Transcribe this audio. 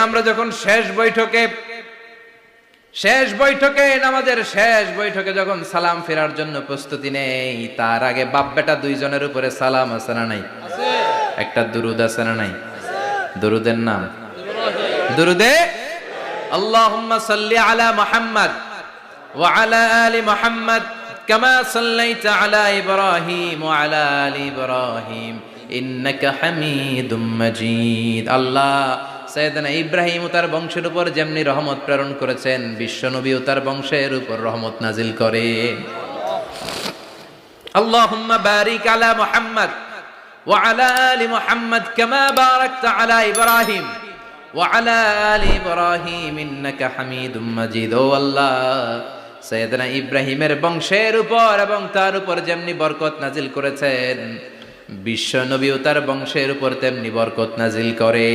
আমরা যখন শেষ বৈঠকে নামাজের শেষ বৈঠকে যখন সালাম ফেরার জন্য প্রস্তুতি নেই, তার আগে বাপ বেটা দুইজনের উপরে সালাম আছে না নাই? একটা দুরুদ আছে না নাই? দুরুদের নাম দুরুদে আল্লাহুম্মা সাল্লি আলা মুহাম্মাদ ওয়া আলা আলি মুহাম্মাদ কামা সাল্লাইতা আলা ইব্রাহিম ওয়া আলা আলি ইব্রাহিম ইন্নাকা হামিদুম মাজিদ। আল্লাহ সাইয়েদনা ইব্রাহিম ও তার বংশের উপর যেমনি রহমত প্রেরণ করেছেন, বিশ্ব নবী ও তার বংশের উপর রহমত নাজিল করে। আল্লাহুম্মা বারিক আলা মুহাম্মাদ ওয়া আলা আলি মুহাম্মাদ কামা বারাকতা আলা ইব্রাহিম ওয়া আলা আলি ইব্রাহিম ইন্নাকা হামিদুম মাজিদ। ও আল্লাহ, সাইয়েদনা ইব্রাহিমের বংশের উপর এবং তার উপর যেমনি বরকত নাজিল করেছেন, বিশ্ব নবী ও তার বংশের উপর তেমনি বরকত নাজিল করে।